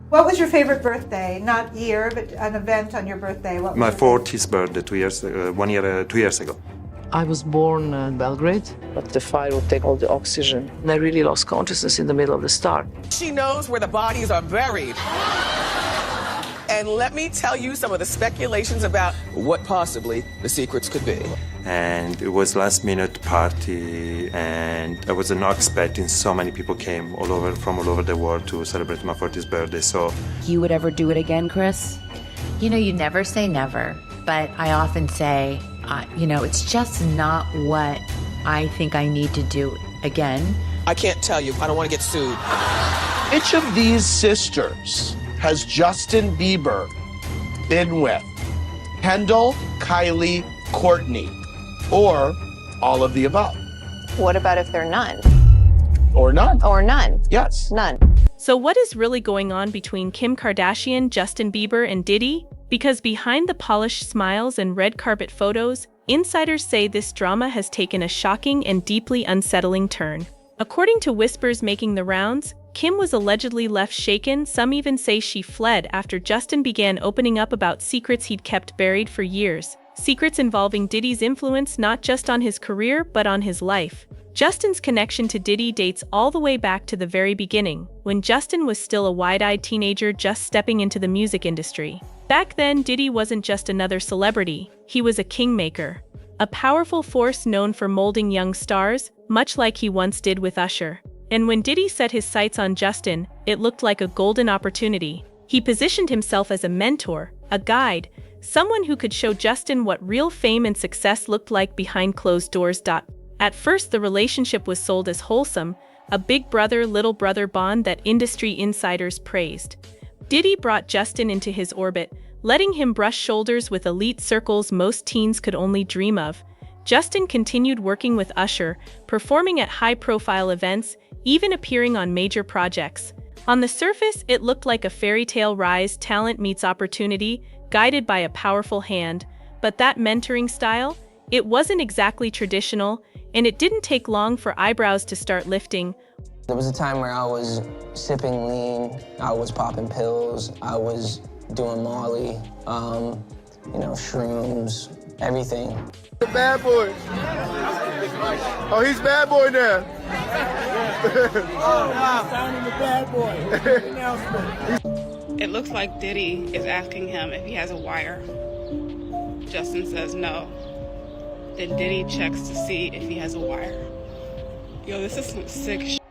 What was your favorite birthday? Not year, but an event on your birthday. What was My your favorite? 40th birthday, 2 years ago. I was born in Belgrade, but the fire would take all the oxygen. And I really lost consciousness in the middle of the start. She knows where the bodies are buried. And let me tell you some of the speculations about what possibly the secrets could be. And it was last minute party, and I was not expecting so many people came from all over the world to celebrate my 40th birthday. So You would ever do it again, Kris? You know, you never say never, but I often say, it's just not what I think I need to do again. I can't tell you. I don't want to get sued. Which of these sisters has Justin Bieber been with? Kendall, Kylie, Courtney, or all of the above? What about if they're none? Or none? Or none? Yes. None. So what is really going on between Kim Kardashian, Justin Bieber, and Diddy? Because behind the polished smiles and red carpet photos, insiders say this drama has taken a shocking and deeply unsettling turn. According to whispers making the rounds, Kim was allegedly left shaken. Some even say she fled after Justin began opening up about secrets he'd kept buried for years. Secrets involving Diddy's influence not just on his career, but on his life. Justin's connection to Diddy dates all the way back to the very beginning, when Justin was still a wide-eyed teenager just stepping into the music industry. Back then, Diddy wasn't just another celebrity, he was a kingmaker. A powerful force known for molding young stars, much like he once did with Usher. And when Diddy set his sights on Justin, it looked like a golden opportunity. He positioned himself as a mentor, a guide, someone who could show Justin what real fame and success looked like behind closed doors. At first, the relationship was sold as wholesome, a big brother-little brother bond that industry insiders praised. Diddy brought Justin into his orbit, letting him brush shoulders with elite circles most teens could only dream of. Justin continued working with Usher, performing at high-profile events, even appearing on major projects. On the surface, it looked like a fairy tale rise, talent meets opportunity, guided by a powerful hand. But that mentoring style? It wasn't exactly traditional, and it didn't take long for eyebrows to start lifting. There was a time where I was sipping lean, I was popping pills, I was doing Molly, shrooms, everything. The bad boy. Oh, he's bad boy now. Signing the bad boy. It looks like Diddy is asking him if he has a wire. Justin says no. Then Diddy checks to see if he has a wire. Yo, this is some sick shit.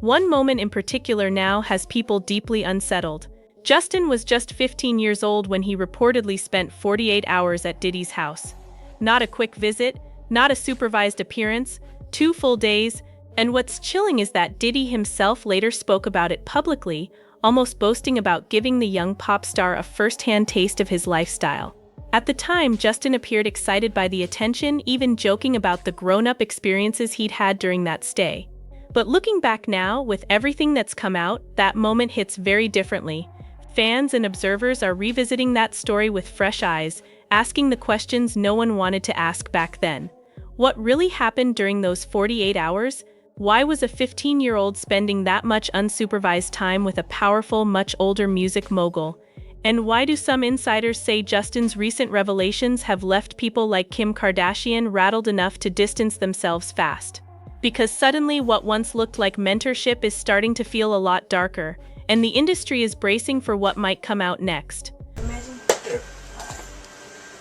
One moment in particular now has people deeply unsettled. Justin was just 15 years old when he reportedly spent 48 hours at Diddy's house. Not a quick visit, not a supervised appearance, 2 full days, and what's chilling is that Diddy himself later spoke about it publicly, almost boasting about giving the young pop star a first-hand taste of his lifestyle. At the time, Justin appeared excited by the attention, even joking about the grown-up experiences he'd had during that stay. But looking back now, with everything that's come out, that moment hits very differently. Fans and observers are revisiting that story with fresh eyes, asking the questions no one wanted to ask back then. What really happened during those 48 hours? Why was a 15-year-old spending that much unsupervised time with a powerful, much older music mogul? And why do some insiders say Justin's recent revelations have left people like Kim Kardashian rattled enough to distance themselves fast? Because suddenly what once looked like mentorship is starting to feel a lot darker, and the industry is bracing for what might come out next. Amazing. Yeah.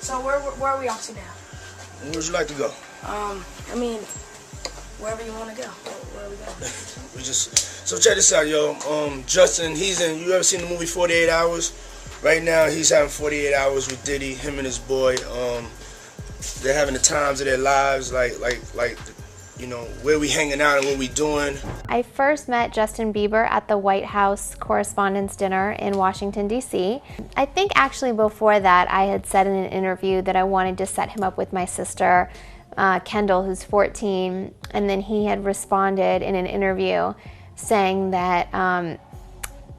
So where are we off to now? Where would you like to go? Wherever you want to go. Where are we going? So check this out, yo. Justin, you ever seen the movie 48 Hours? Right now, he's having 48 hours with Diddy, him and his boy. They're having the times of their lives, where we hanging out and what we doing. I first met Justin Bieber at the White House Correspondents' Dinner in Washington, D.C. I think actually before that I had said in an interview that I wanted to set him up with my sister, Kendall, who's 14, and then he had responded in an interview saying that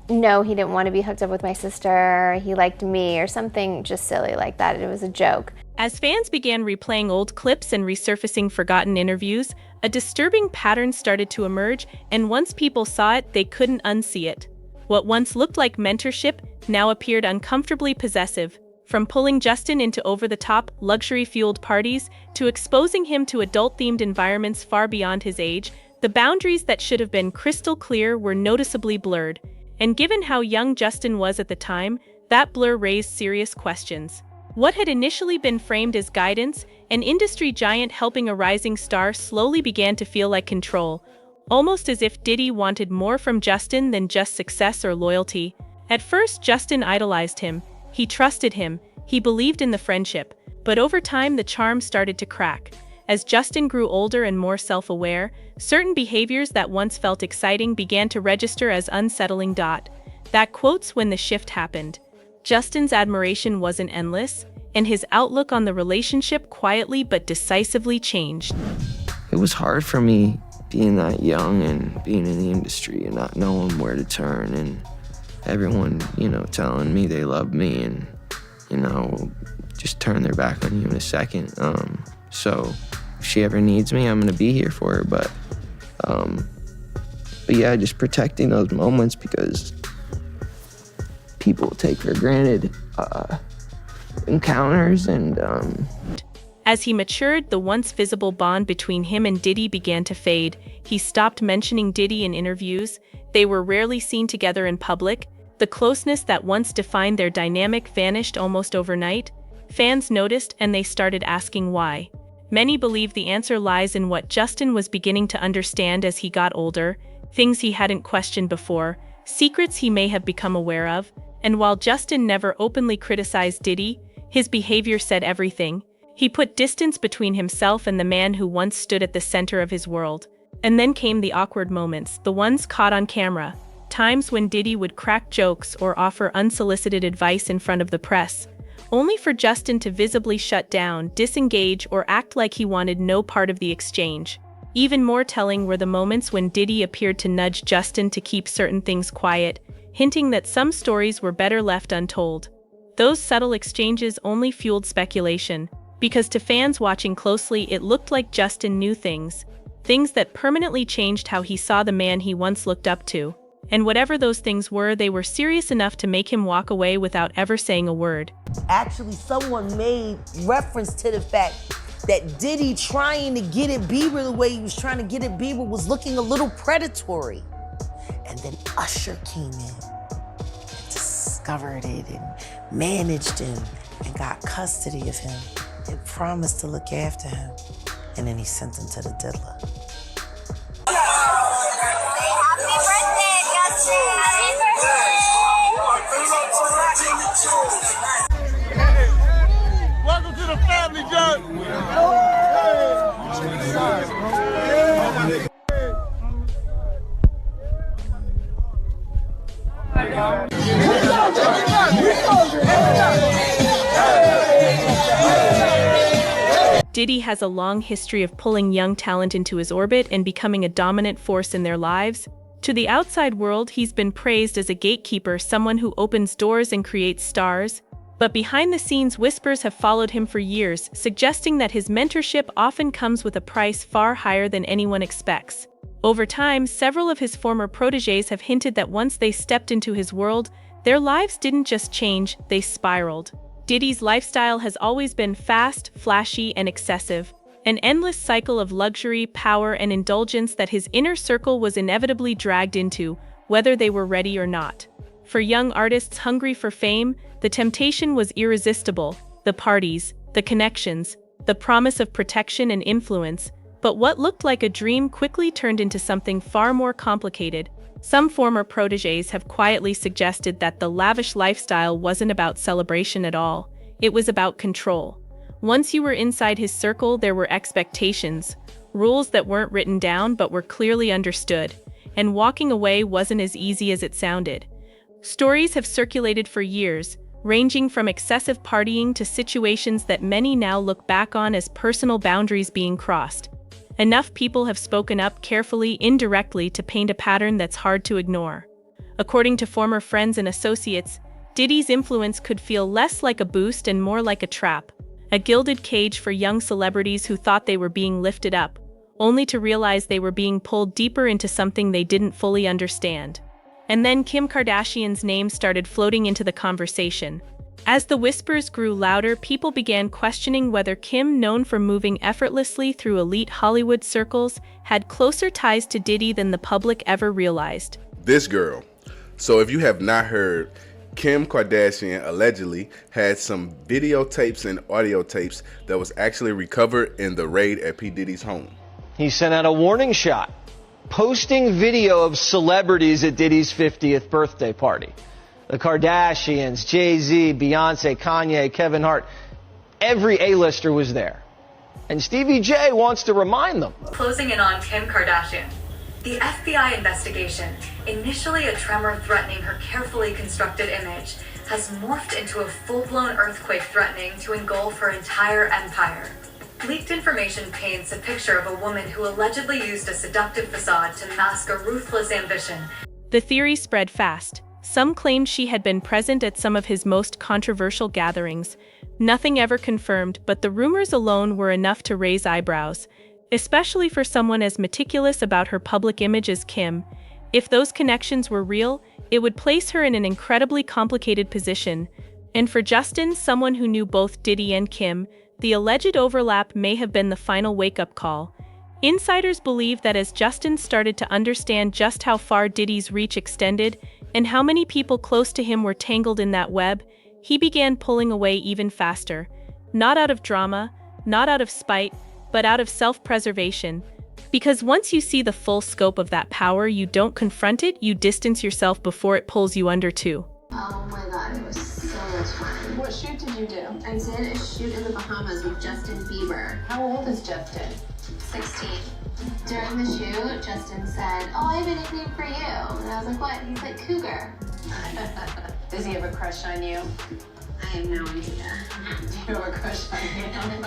no, he didn't want to be hooked up with my sister, he liked me, or something just silly like that. It was a joke. As fans began replaying old clips and resurfacing forgotten interviews, a disturbing pattern started to emerge, and once people saw it, they couldn't unsee it. What once looked like mentorship now appeared uncomfortably possessive. From pulling Justin into over-the-top, luxury-fueled parties to exposing him to adult-themed environments far beyond his age, the boundaries that should have been crystal clear were noticeably blurred. And given how young Justin was at the time, that blur raised serious questions. What had initially been framed as guidance, an industry giant helping a rising star, slowly began to feel like control, almost as if Diddy wanted more from Justin than just success or loyalty. At first, Justin idolized him. He trusted him. He believed in the friendship. But over time, the charm started to crack. As Justin grew older and more self-aware, certain behaviors that once felt exciting began to register as unsettling. That quotes when the shift happened. Justin's admiration wasn't endless, and his outlook on the relationship quietly but decisively changed. It was hard for me being that young and being in the industry and not knowing where to turn, and everyone, telling me they love me and, just turn their back on you in a second. So if she ever needs me, I'm gonna be here for her, but yeah, just protecting those moments because people take for granted encounters and As he matured, the once visible bond between him and Diddy began to fade. He stopped mentioning Diddy in interviews. They were rarely seen together in public. The closeness that once defined their dynamic vanished almost overnight. Fans noticed, and they started asking why. Many believe the answer lies in what Justin was beginning to understand as he got older, things he hadn't questioned before, secrets he may have become aware of. And while Justin never openly criticized Diddy, his behavior said everything. He put distance between himself and the man who once stood at the center of his world. And then came the awkward moments, the ones caught on camera. Times when Diddy would crack jokes or offer unsolicited advice in front of the press, only for Justin to visibly shut down, disengage, or act like he wanted no part of the exchange. Even more telling were the moments when Diddy appeared to nudge Justin to keep certain things quiet, hinting that some stories were better left untold. Those subtle exchanges only fueled speculation, because to fans watching closely, it looked like Justin knew things that permanently changed how he saw the man he once looked up to. And whatever those things were, they were serious enough to make him walk away without ever saying a word. Actually, someone made reference to the fact that Diddy trying to get at Bieber the way he was trying to get at Bieber was looking a little predatory. And then Usher came in and discovered it and managed him and got custody of him and promised to look after him. And then he sent him to the diddler. Welcome to the family, John. Diddy has a long history of pulling young talent into his orbit and becoming a dominant force in their lives. To the outside world, he's been praised as a gatekeeper, someone who opens doors and creates stars. But behind the scenes, whispers have followed him for years, suggesting that his mentorship often comes with a price far higher than anyone expects. Over time, several of his former protégés have hinted that once they stepped into his world, their lives didn't just change, they spiraled. Diddy's lifestyle has always been fast, flashy, and excessive, an endless cycle of luxury, power, and indulgence that his inner circle was inevitably dragged into, whether they were ready or not. For young artists hungry for fame, the temptation was irresistible: the parties, the connections, the promise of protection and influence. But what looked like a dream quickly turned into something far more complicated. Some former protégés have quietly suggested that the lavish lifestyle wasn't about celebration at all. It was about control. Once you were inside his circle, there were expectations, rules that weren't written down but were clearly understood, and walking away wasn't as easy as it sounded. Stories have circulated for years, ranging from excessive partying to situations that many now look back on as personal boundaries being crossed. Enough people have spoken up carefully, indirectly, to paint a pattern that's hard to ignore. According to former friends and associates, Diddy's influence could feel less like a boost and more like a trap a gilded cage for young celebrities who thought they were being lifted up, only to realize they were being pulled deeper into something they didn't fully understand. And then Kim Kardashian's name started floating into the conversation. As the whispers grew louder, people began questioning whether Kim, known for moving effortlessly through elite Hollywood circles, had closer ties to Diddy than the public ever realized. This girl. So if you have not heard, Kim Kardashian allegedly had some videotapes and audio tapes that was actually recovered in the raid at P. Diddy's home. He sent out a warning shot, posting video of celebrities at Diddy's 50th birthday party. The Kardashians, Jay-Z, Beyonce, Kanye, Kevin Hart, every A-lister was there. And Stevie J wants to remind them. Closing in on Kim Kardashian. The FBI investigation, initially a tremor threatening her carefully constructed image, has morphed into a full-blown earthquake threatening to engulf her entire empire. Leaked information paints a picture of a woman who allegedly used a seductive facade to mask a ruthless ambition. The theory spread fast. Some claimed she had been present at some of his most controversial gatherings. Nothing ever confirmed, but the rumors alone were enough to raise eyebrows, especially for someone as meticulous about her public image as Kim. If those connections were real, it would place her in an incredibly complicated position. And for Justin, someone who knew both Diddy and Kim, the alleged overlap may have been the final wake-up call. Insiders believe that as Justin started to understand just how far Diddy's reach extended and how many people close to him were tangled in that web, he began pulling away even faster. Not out of drama, not out of spite, but out of self-preservation. Because once you see the full scope of that power, you don't confront it, you distance yourself before it pulls you under too. Oh my god, it was so much fun. What shoot did you do? I did a shoot in the Bahamas with Justin Bieber. How old is Justin? 16. During the shoot, Justin said, "Oh, I have a nickname for you." And I was like, "What?" He's like, "Cougar." Does he have a crush on you? I have no idea. Do you have a crush on him?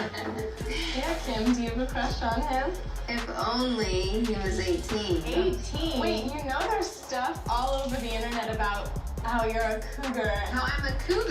Yeah, Kim, do you have a crush on him? If only he was 18. 18? Wait, you know there's stuff all over the internet about how you're a cougar. How I'm a cougar?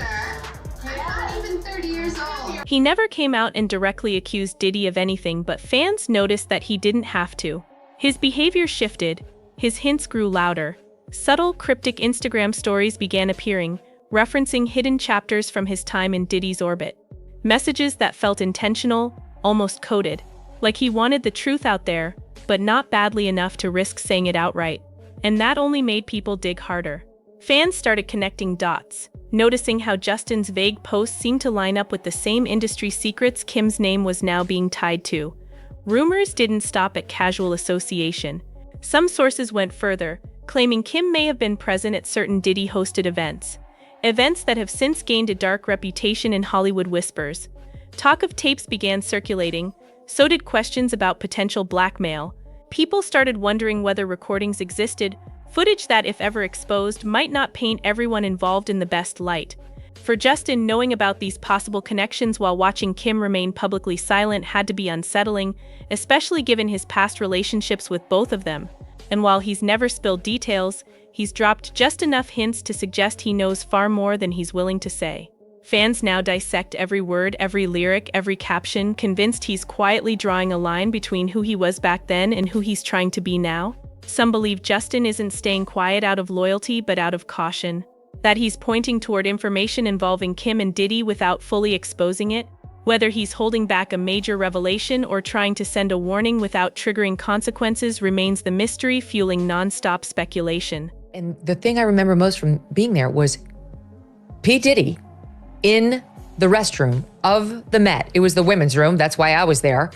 Yeah. I'm not even 30 years old. He never came out and directly accused Diddy of anything, but fans noticed that he didn't have to. His behavior shifted, his hints grew louder. Subtle, cryptic Instagram stories began appearing, referencing hidden chapters from his time in Diddy's orbit. Messages that felt intentional, almost coded, like he wanted the truth out there, but not badly enough to risk saying it outright. And that only made people dig harder. Fans started connecting dots, noticing how Justin's vague posts seemed to line up with the same industry secrets Kim's name was now being tied to. Rumors didn't stop at casual association. Some sources went further, claiming Kim may have been present at certain Diddy-hosted events. Events that have since gained a dark reputation in Hollywood whispers. Talk of tapes began circulating, so did questions about potential blackmail. People started wondering whether recordings existed, footage that, if ever exposed, might not paint everyone involved in the best light. For Justin, knowing about these possible connections while watching Kim remain publicly silent had to be unsettling, especially given his past relationships with both of them. And while he's never spilled details, he's dropped just enough hints to suggest he knows far more than he's willing to say. Fans now dissect every word, every lyric, every caption, convinced he's quietly drawing a line between who he was back then and who he's trying to be now. Some believe Justin isn't staying quiet out of loyalty but out of caution, that he's pointing toward information involving Kim and Diddy without fully exposing it. Whether he's holding back a major revelation or trying to send a warning without triggering consequences remains the mystery, fueling non-stop speculation. And the thing I remember most from being there was P. Diddy in the restroom of the Met. It was the women's room, that's why I was there,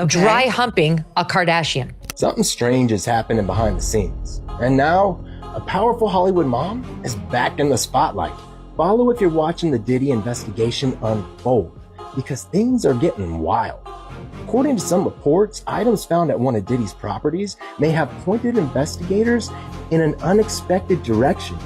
dry humping a Kardashian. Something strange is happening behind the scenes. And now, a powerful Hollywood mom is back in the spotlight. Follow if you're watching the Diddy investigation unfold, because things are getting wild. According to some reports, items found at one of Diddy's properties may have pointed investigators in an unexpected direction.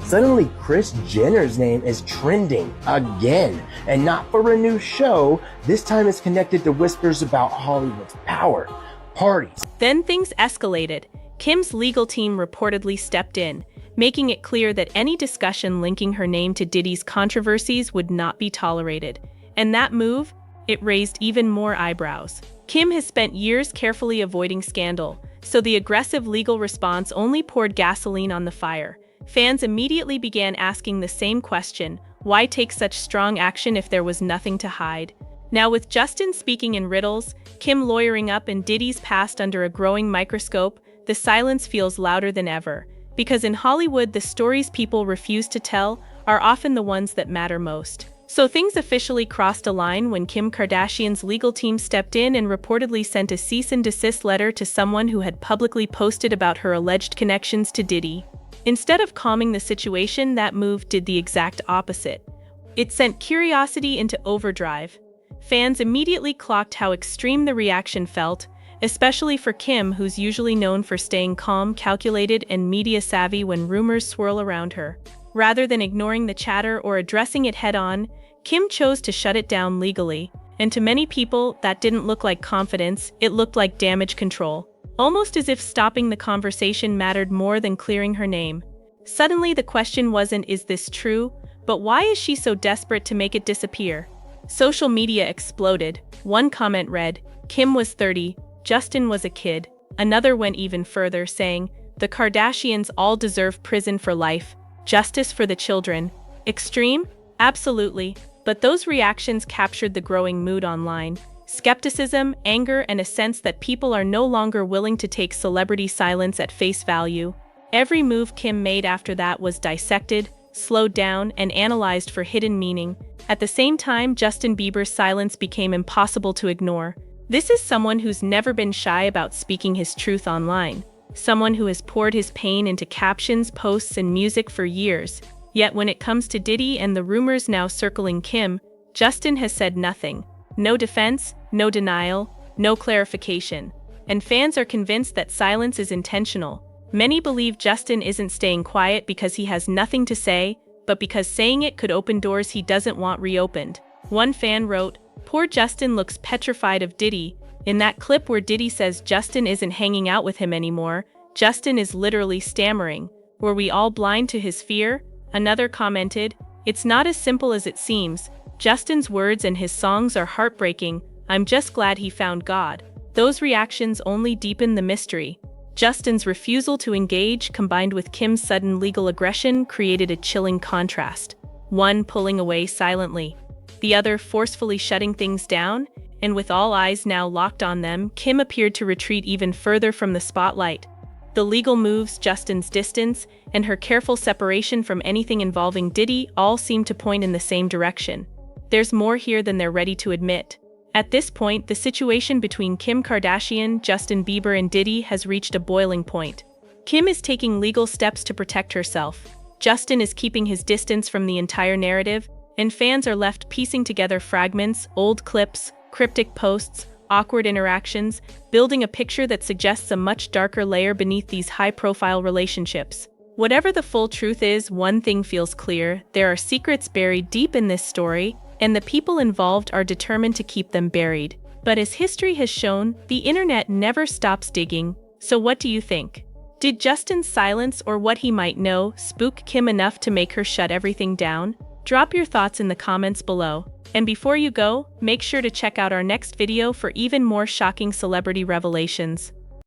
Suddenly, Kris Jenner's name is trending again, and not for a new show. This time it's connected to whispers about Hollywood's power, parties. Then things escalated. Kim's legal team reportedly stepped in, making it clear that any discussion linking her name to Diddy's controversies would not be tolerated. And that move, it raised even more eyebrows. Kim has spent years carefully avoiding scandal, so the aggressive legal response only poured gasoline on the fire. Fans immediately began asking the same question: why take such strong action if there was nothing to hide? Now, with Justin speaking in riddles, Kim lawyering up, and Diddy's past under a growing microscope, the silence feels louder than ever. Because in Hollywood, the stories people refuse to tell are often the ones that matter most. So things officially crossed a line when Kim Kardashian's legal team stepped in and reportedly sent a cease and desist letter to someone who had publicly posted about her alleged connections to Diddy. Instead of calming the situation, that move did the exact opposite. It sent curiosity into overdrive. Fans immediately clocked how extreme the reaction felt, especially for Kim, who's usually known for staying calm, calculated, and media-savvy when rumors swirl around her. Rather than ignoring the chatter or addressing it head-on, Kim chose to shut it down legally. And to many people, that didn't look like confidence, it looked like damage control. Almost as if stopping the conversation mattered more than clearing her name. Suddenly, the question wasn't, is this true? But why is she so desperate to make it disappear? Social media exploded. One comment read, "Kim was 30, Justin was a kid." Another went even further, saying, "The Kardashians all deserve prison for life. Justice for the children." Extreme? Absolutely. But those reactions captured the growing mood online. Skepticism, anger, and a sense that people are no longer willing to take celebrity silence at face value. Every move Kim made after that was dissected, slowed down, and analyzed for hidden meaning. At the same time, Justin Bieber's silence became impossible to ignore. This is someone who's never been shy about speaking his truth online. Someone who has poured his pain into captions, posts, and music for years. Yet when it comes to Diddy and the rumors now circling Kim, Justin has said nothing. No defense, no denial, no clarification. And fans are convinced that silence is intentional. Many believe Justin isn't staying quiet because he has nothing to say, but because saying it could open doors he doesn't want reopened. One fan wrote, "Poor Justin looks petrified of Diddy." In that clip where Diddy says Justin isn't hanging out with him anymore, Justin is literally stammering. Were we all blind to his fear? Another commented, "It's not as simple as it seems. Justin's words and his songs are heartbreaking. I'm just glad he found God." Those reactions only deepen the mystery. Justin's refusal to engage, combined with Kim's sudden legal aggression, created a chilling contrast. One pulling away silently, the other forcefully shutting things down, and with all eyes now locked on them, Kim appeared to retreat even further from the spotlight. The legal moves, Justin's distance, and her careful separation from anything involving Diddy all seem to point in the same direction. There's more here than they're ready to admit. At this point, the situation between Kim Kardashian, Justin Bieber, and Diddy has reached a boiling point. Kim is taking legal steps to protect herself. Justin is keeping his distance from the entire narrative, and fans are left piecing together fragments, old clips, cryptic posts, awkward interactions, building a picture that suggests a much darker layer beneath these high-profile relationships. Whatever the full truth is, one thing feels clear: there are secrets buried deep in this story, and the people involved are determined to keep them buried. But as history has shown, the internet never stops digging. So what do you think? Did Justin's silence, or what he might know, spook Kim enough to make her shut everything down? Drop your thoughts in the comments below. And before you go, make sure to check out our next video for even more shocking celebrity revelations.